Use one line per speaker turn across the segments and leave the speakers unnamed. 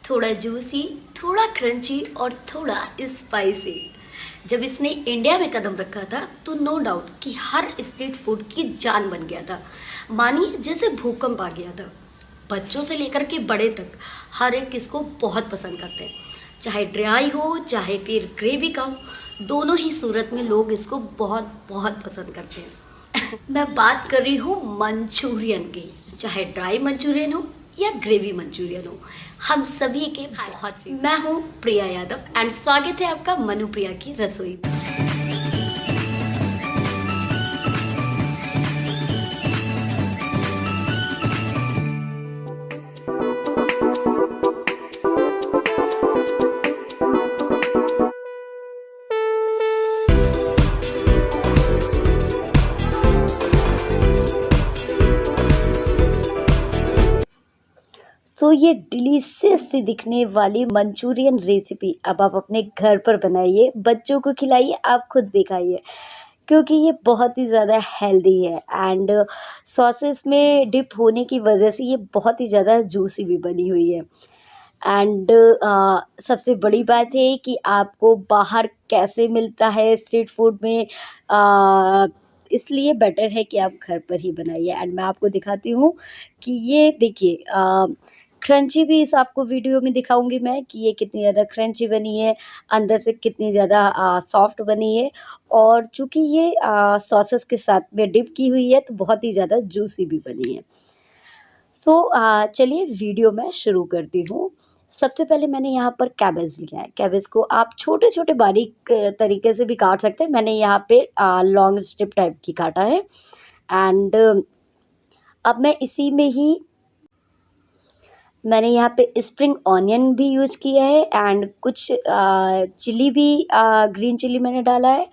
थोड़ा जूसी, थोड़ा क्रंची और थोड़ा स्पाइसी। जब इसने इंडिया में कदम रखा था तो नो डाउट कि हर स्ट्रीट फूड की जान बन गया था। मानिए जैसे भूकंप आ गया था। बच्चों से लेकर के बड़े तक हर एक इसको बहुत पसंद करते हैं, चाहे ड्राई हो चाहे फिर ग्रेवी का हो। दोनों ही सूरत में लोग इसको बहुत बहुत पसंद करते हैं। मैं बात कर रही हूँ मंचूरियन की, चाहे ड्राई मंचूरियन हो या ग्रेवी मंचूरियन हो, हम सभी के बहुत। मैं हूँ प्रिया यादव एंड स्वागत है आपका मनु प्रिया की रसोई में। ये डिलीशियस सी दिखने वाली मंचूरियन रेसिपी अब आप अपने घर पर बनाइए, बच्चों को खिलाइए, आप खुद भी खाइए, क्योंकि ये बहुत ही ज़्यादा हेल्दी है एंड सॉसेस में डिप होने की वजह से ये बहुत ही ज़्यादा जूसी भी बनी हुई है। एंड सबसे बड़ी बात है कि आपको बाहर कैसे मिलता है स्ट्रीट फूड में, इसलिए बेटर है कि आप घर पर ही बनाइए। एंड मैं आपको दिखाती हूँ कि ये देखिए, क्रंची भी इस आपको वीडियो में दिखाऊंगी मैं कि ये कितनी ज़्यादा क्रंची बनी है, अंदर से कितनी ज़्यादा सॉफ्ट बनी है, और चूँकि ये सॉसेस के साथ में डिप की हुई है तो बहुत ही ज़्यादा जूसी भी बनी है। चलिए वीडियो मैं शुरू करती हूँ। सबसे पहले मैंने यहाँ पर कैबेज लिया है। कैबेज को आप छोटे छोटे बारीक तरीके से भी काट सकते हैं। मैंने यहाँ पे लॉन्ग स्ट्रिप टाइप की काटा है। एंड अब मैं इसी में ही मैंने यहाँ पे स्प्रिंग ऑनियन भी यूज़ किया है एंड कुछ चिली भी, ग्रीन चिली मैंने डाला है।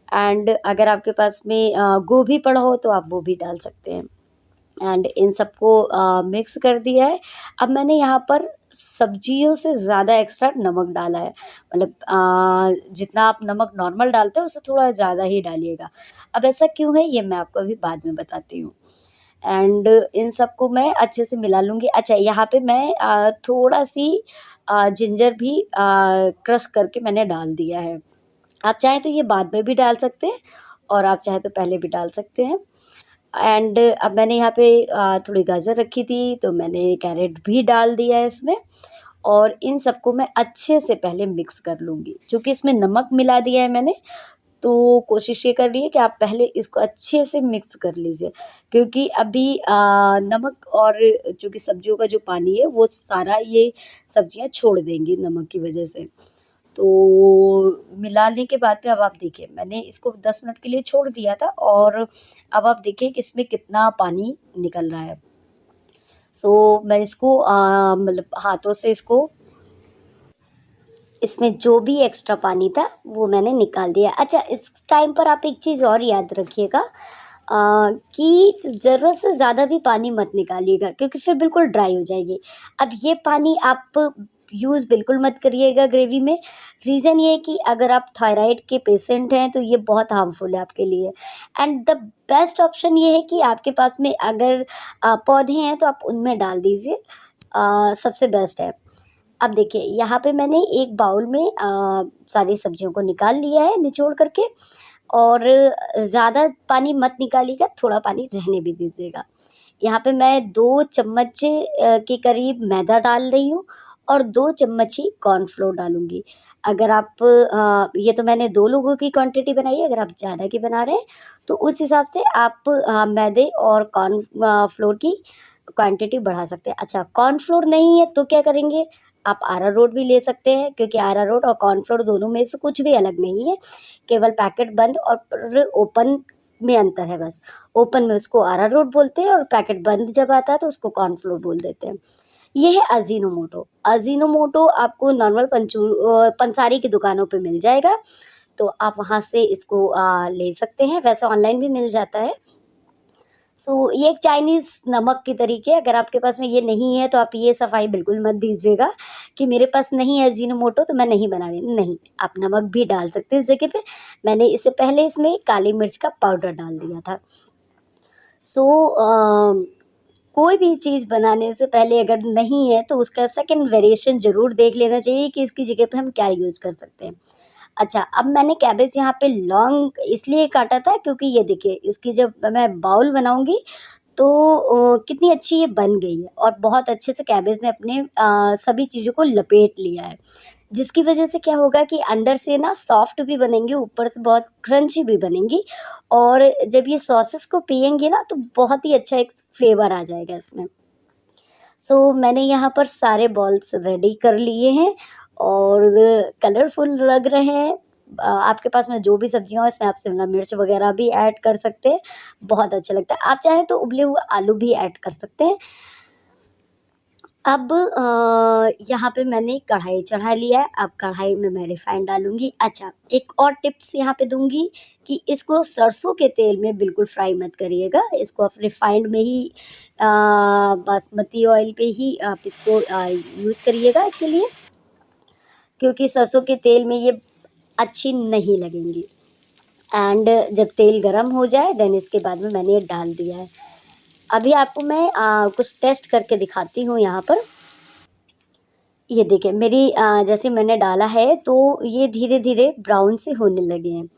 एंड अगर आपके पास में गोभी पड़ा हो तो आप वो भी डाल सकते हैं। एंड इन सबको मिक्स कर दिया है। अब मैंने यहाँ पर सब्जियों से ज़्यादा एक्स्ट्रा नमक डाला है, मतलब जितना आप नमक नॉर्मल डालते हैं उससे थोड़ा ज़्यादा ही डालिएगा। अब ऐसा क्यों है ये मैं आपको अभी बाद में बताती हूँ। एंड इन सबको मैं अच्छे से मिला लूँगी। अच्छा, यहाँ पे मैं थोड़ा सी जिंजर भी क्रश करके मैंने डाल दिया है। आप चाहें तो ये बाद में भी डाल सकते हैं और आप चाहें तो पहले भी डाल सकते हैं। एंड अब मैंने यहाँ पे थोड़ी गाजर रखी थी तो मैंने कैरेट भी डाल दिया है इसमें, और इन सबको मैं अच्छे से पहले मिक्स कर लूँगी। क्योंकि इसमें नमक मिला दिया है मैंने, तो कोशिश ये करिए कि आप पहले इसको अच्छे से मिक्स कर लीजिए, क्योंकि अभी नमक और चूँकि सब्जियों का जो पानी है वो सारा ये सब्जियाँ छोड़ देंगी नमक की वजह से। तो मिलाने के बाद में अब आप देखिए, मैंने इसको 10 मिनट के लिए छोड़ दिया था और अब आप देखिए कि इसमें कितना पानी निकल रहा है। मैं इसको मतलब हाथों से इसमें जो भी एक्स्ट्रा पानी था वो मैंने निकाल दिया। अच्छा, इस टाइम पर आप एक चीज़ और याद रखिएगा कि ज़रूरत से ज़्यादा भी पानी मत निकालिएगा, क्योंकि फिर बिल्कुल ड्राई हो जाएगी। अब ये पानी आप यूज़ बिल्कुल मत करिएगा ग्रेवी में। रीज़न ये है कि अगर आप थायराइड के पेशेंट हैं तो ये बहुत हार्मफुल है आपके लिए। एंड द बेस्ट ऑप्शन ये है कि आपके पास में अगर पौधे हैं तो आप उनमें डाल दीजिए, सबसे बेस्ट है। अब देखिए, यहाँ पे मैंने एक बाउल में सारी सब्जियों को निकाल लिया है निचोड़ करके, और ज़्यादा पानी मत निकालिएगा, थोड़ा पानी रहने भी दीजिएगा। यहाँ पे मैं 2 चम्मच के करीब मैदा डाल रही हूँ और 2 चम्मच ही कॉर्नफ्लोर डालूँगी। अगर आप ये तो मैंने 2 लोगों की क्वांटिटी बनाई है, अगर आप ज़्यादा की बना रहे हैं तो उस हिसाब से आप मैदे और फ्लोर की क्वांटिटी बढ़ा सकते हैं। अच्छा, कॉर्नफ्लोर नहीं है तो क्या करेंगे, आप अरारोट भी ले सकते हैं, क्योंकि अरारोट और कॉर्नफ्लोर दोनों में से कुछ भी अलग नहीं है, केवल पैकेट बंद और ओपन में अंतर है बस। ओपन में उसको अरारोट बोलते हैं और पैकेट बंद जब आता है तो उसको कॉर्नफ्लोर बोल देते हैं। ये है अजीनोमोटो। अजीनोमोटो आपको नॉर्मल पंसारी की दुकानों पे मिल जाएगा, तो आप वहाँ से इसको ले सकते हैं, वैसे ऑनलाइन भी मिल जाता है। ये एक चाइनीज़ नमक की तरीके, अगर आपके पास में ये नहीं है तो आप ये सफाई बिल्कुल मत दीजिएगा कि मेरे पास नहीं है अजीनोमोटो तो मैं नहीं बना रही, नहीं, आप नमक भी डाल सकते हैं इस जगह पे। मैंने इससे पहले इसमें काली मिर्च का पाउडर डाल दिया था। सो कोई भी चीज़ बनाने से पहले अगर नहीं है तो उसका सेकंड वेरिएशन ज़रूर देख लेना चाहिए कि इसकी जगह पे हम क्या यूज़ कर सकते हैं। अच्छा, अब मैंने कैबेज यहाँ पे लॉन्ग इसलिए काटा था क्योंकि ये देखिए इसकी जब मैं बाउल बनाऊँगी तो कितनी अच्छी ये बन गई है और बहुत अच्छे से कैबेज ने अपने सभी चीज़ों को लपेट लिया है। जिसकी वजह से क्या होगा कि अंदर से ना सॉफ्ट भी बनेंगी, ऊपर से बहुत क्रंची भी बनेंगी और जब ये सॉसेस को पिएँगी ना तो बहुत ही अच्छा एक फ्लेवर आ जाएगा इसमें। सो मैंने यहाँ पर सारे बॉल्स रेडी कर लिए हैं और कलरफुल लग रहे हैं। आपके पास में जो भी सब्जियाँ हो इसमें आप शिमला मिर्च वगैरह भी ऐड कर सकते हैं, बहुत अच्छा लगता है। आप चाहें तो उबले हुए आलू भी ऐड कर सकते हैं। अब यहाँ पे मैंने कढ़ाई चढ़ा लिया है, अब कढ़ाई में मैं रिफाइंड डालूँगी। अच्छा, एक और टिप्स यहाँ पे दूँगी कि इसको सरसों के तेल में बिल्कुल फ्राई मत करिएगा, इसको आप रिफाइंड में ही बासमती ऑयल पे ही आप इसको यूज़ करिएगा इसके लिए, क्योंकि सरसों के तेल में ये अच्छी नहीं लगेंगी। एंड जब तेल गरम हो जाए देन इसके बाद में मैंने ये डाल दिया है। अभी आपको मैं कुछ टेस्ट करके दिखाती हूँ यहाँ पर। ये देखिए मेरी जैसे मैंने डाला है तो ये धीरे-धीरे ब्राउन से होने लगे हैं।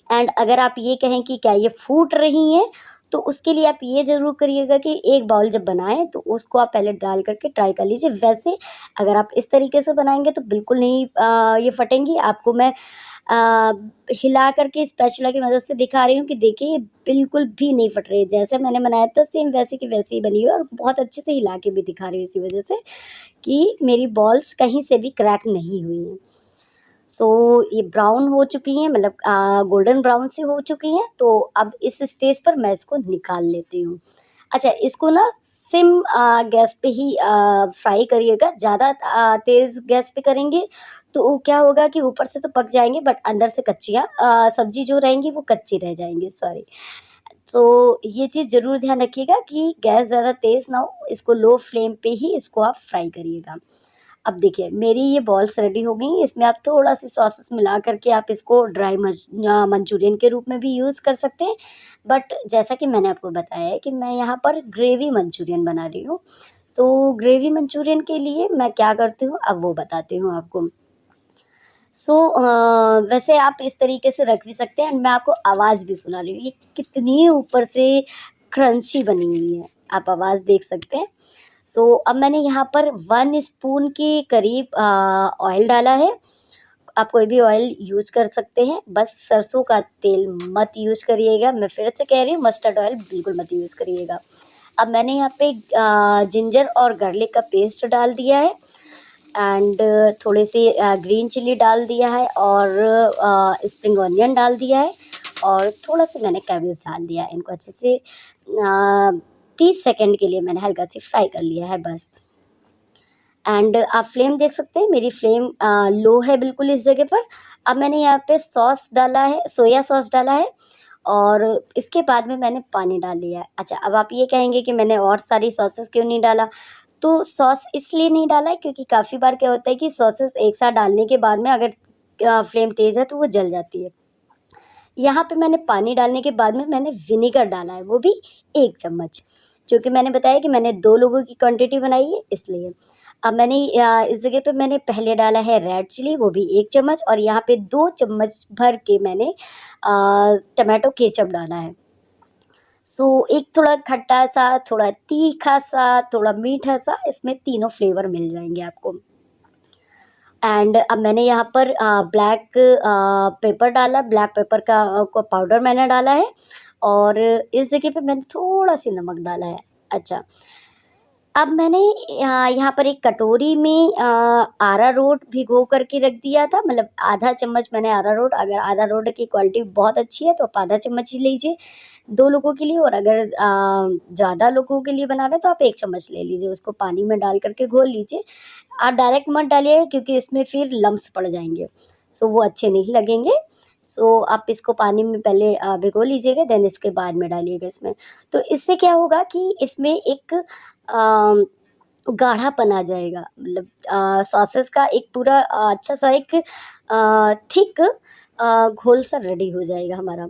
एंड अगर आप ये कहें कि क्या ये फूट रही हैं, तो उसके लिए आप ये ज़रूर करिएगा कि एक बाउल जब बनाएँ तो उसको आप पहले डाल कर के ट्राई कर लीजिए। वैसे अगर आप इस तरीके से बनाएँगे तो बिल्कुल नहीं ये फटेंगी। आपको मैं अ, हिला कर के स्पैचुला की मदद से दिखा रही हूँ कि देखिए ये बिल्कुल भी नहीं फट रही है। जैसे मैंने बनाया था सेम वैसे की वैसे ही बनी है और बहुत अच्छे से हिला के भी दिखा रही हूँ इसी वजह से कि मेरी बॉल्स कहीं से भी क्रैक नहीं हुई हैं। सो ये ब्राउन हो चुकी हैं मतलब गोल्डन ब्राउन सी हो चुकी हैं, तो अब इस स्टेज पर मैं इसको निकाल लेती हूँ। अच्छा इसको ना सिम गैस पे ही फ्राई करिएगा, ज़्यादा तेज़ गैस पे करेंगे तो वो क्या होगा कि ऊपर से तो पक जाएँगे बट अंदर से कच्चियाँ सब्ज़ी जो रहेंगी वो कच्ची रह जाएँगी, सॉरी। तो ये चीज़ ज़रूर ध्यान रखिएगा कि गैस ज़्यादा तेज़ ना हो, इसको लो फ्लेम पे ही इसको आप फ्राई करिएगा। अब देखिए मेरी ये बॉल्स रेडी हो गई, इसमें आप थोड़ा-सी सॉसेस मिला कर के आप इसको मंचूरियन के रूप में भी यूज़ कर सकते हैं। बट जैसा कि मैंने आपको बताया है कि मैं यहाँ पर ग्रेवी मंचूरियन बना रही हूँ। सो ग्रेवी मंचूरियन के लिए मैं क्या करती हूँ, अब वो बताती हूँ आपको। सो वैसे आप इस तरीके से रख भी सकते हैं एंड मैं आपको आवाज़ भी सुना रही हूँ। ये कितनी ऊपर से क्रंची बनी हुई है, आप आवाज़ देख सकते हैं। सो अब मैंने यहाँ पर 1 स्पून के करीब ऑयल डाला है। आप कोई भी ऑयल यूज़ कर सकते हैं, बस सरसों का तेल मत यूज़ करिएगा। मैं फिर से कह रही हूँ मस्टर्ड ऑयल बिल्कुल मत यूज़ करिएगा। अब मैंने यहाँ पे जिंजर और गार्लिक का पेस्ट डाल दिया है एंड थोड़े से ग्रीन चिली डाल दिया है और स्प्रिंग ऑनियन डाल दिया है और थोड़ा सा मैंने कैबेज डाल दिया है। इनको अच्छे से 30 सेकंड के लिए मैंने हल्का सी फ्राई कर लिया है बस। एंड आप फ्लेम देख सकते हैं मेरी फ्लेम लो है बिल्कुल इस जगह पर। अब मैंने यहाँ पे सॉस डाला है, सोया सॉस डाला है और इसके बाद में मैंने पानी डाल दिया है। अच्छा अब आप ये कहेंगे कि मैंने और सारी सॉसेस क्यों नहीं डाला? तो सॉस इसलिए नहीं डाला है क्योंकि काफ़ी बार क्या होता है कि सॉसेस एक साथ डालने के बाद में अगर फ्लेम तेज़ है तो वो जल जाती है। यहाँ पे मैंने पानी डालने के बाद में मैंने विनेगर डाला है, वो भी 1 चम्मच, क्योंकि मैंने बताया कि मैंने 2 लोगों की क्वांटिटी बनाई है इसलिए। अब मैंने इस जगह पे मैंने पहले डाला है रेड चिली वो भी 1 चम्मच और यहाँ पे 2 चम्मच भर के मैंने टोमेटो केचअप डाला है। सो एक थोड़ा खट्टा-सा, थोड़ा तीखा-सा, थोड़ा मीठा-सा इसमें तीनों फ्लेवर मिल जाएँगे आपको। एंड अब मैंने यहाँ पर ब्लैक पेपर डाला, ब्लैक पेपर का को पाउडर मैंने डाला है और इस जगह पे मैंने थोड़ा-सी नमक डाला है। अच्छा, अब मैंने यहाँ पर एक कटोरी में अरारोट भिगो कर के रख दिया था, मतलब आधा चम्मच मैंने अरारोट, अगर अरारोट की क्वालिटी बहुत अच्छी है तो आप आधा चम्मच ही लीजिए 2 लोगों के लिए और अगर ज़्यादा लोगों के लिए बना रहे हैं तो आप 1 चम्मच ले लीजिए, उसको पानी में डाल कर के घोल लीजिए। आप डायरेक्ट मत डालिए क्योंकि इसमें फिर लम्प्स पड़ जाएँगे, सो वो अच्छे नहीं लगेंगे। सो आप इसको पानी में पहले भिगो लीजिएगा देन इसके बाद में डालिएगा इसमें। तो इससे क्या होगा कि इसमें एक गाढ़ापन आ जाएगा, मतलब सॉसेस का एक पूरा अच्छा-सा एक थिक घोल सा रेडी हो जाएगा हमारा।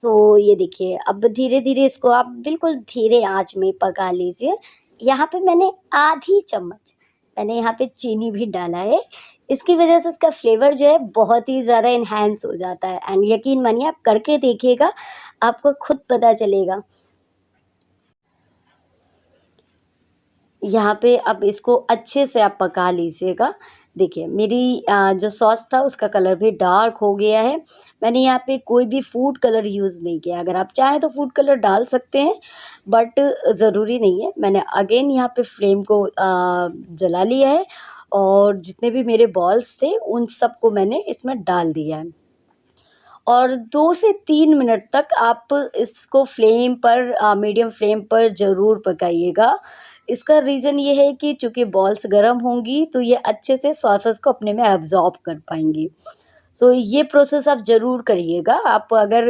सो ये देखिए, अब धीरे-धीरे इसको आप बिल्कुल धीरे आँच में पका लीजिए। यहाँ पे मैंने आधी चम्मच मैंने यहाँ पे चीनी भी डाला है। इसकी वज़ह से इसका फ्लेवर जो है बहुत ही ज़्यादा एनहांस हो जाता है एंड यकीन मानिए आप करके देखिएगा, आपको खुद पता चलेगा। यहाँ पे अब इसको अच्छे से आप पका लीजिएगा। देखिए मेरी जो सॉस था उसका कलर भी डार्क हो गया है। मैंने यहाँ पे कोई भी फूड कलर यूज़ नहीं किया। अगर आप चाहें तो फूड कलर डाल सकते हैं बट ज़रूरी नहीं है। मैंने अगेन यहाँ पे फ्लेम को जला लिया है और जितने भी मेरे बॉल्स थे उन सबको मैंने इसमें डाल दिया है। और 2 से 3 मिनट तक आप इसको फ्लेम पर मीडियम फ्लेम पर ज़रूर पकाइएगा। इसका रीज़न ये है कि चूँकि बॉल्स गरम होंगी तो ये अच्छे से सॉसेस को अपने में एब्ज़ॉर्ब कर पाएँगी। सो ये प्रोसेस आप ज़रूर करिएगा। आप अगर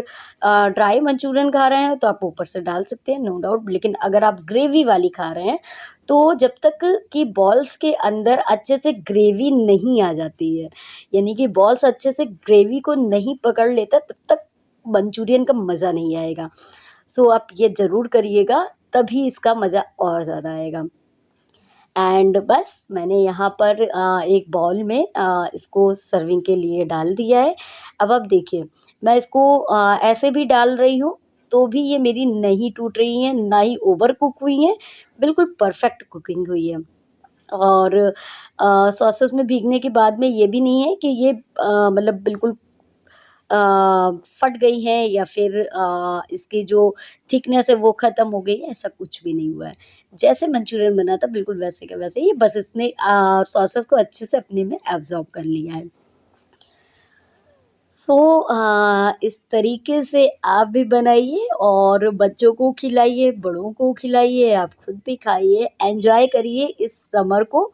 ड्राई मंचूरियन खा रहे हैं तो आप ऊपर से डाल सकते हैं नो डाउट, लेकिन अगर आप ग्रेवी वाली खा रहे हैं तो जब तक कि बॉल्स के अंदर अच्छे से ग्रेवी नहीं आ जाती है, यानी कि बॉल्स अच्छे से ग्रेवी को नहीं पकड़ लेता तब तक मंचूरियन का मज़ा नहीं आएगा। सो आप ये ज़रूर करिएगा, तभी इसका मज़ा और ज़्यादा आएगा। एंड बस मैंने यहाँ पर एक बाउल में इसको सर्विंग के लिए डाल दिया है। अब आप देखिए, मैं इसको ऐसे भी डाल रही हूँ, तो भी ये मेरी नहीं टूट रही हैं, ना ही ओवर कुक हुई हैं, बिल्कुल परफेक्ट कुकिंग हुई है। और सॉसेस में भीगने के बाद में ये भी नहीं है कि ये मतलब बिल्कुल अ, फट गई हैं या फिर इसकी जो थिकनेस है वो ख़त्म हो गई है, ऐसा कुछ भी नहीं हुआ है। जैसे मंचूरियन बना था बिल्कुल वैसे का वैसे ही, बस इसने सॉसेस को अच्छे से अपने में एब्ज़ॉर्ब कर लिया है। सो इस तरीके से आप भी बनाइए और बच्चों को खिलाइए, बड़ों को खिलाइए, आप खुद भी खाइए, एन्जॉय करिए इस समर को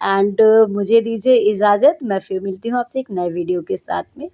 एंड मुझे दीजिए इजाज़त, मैं फिर मिलती हूँ आपसे एक नए वीडियो के साथ में।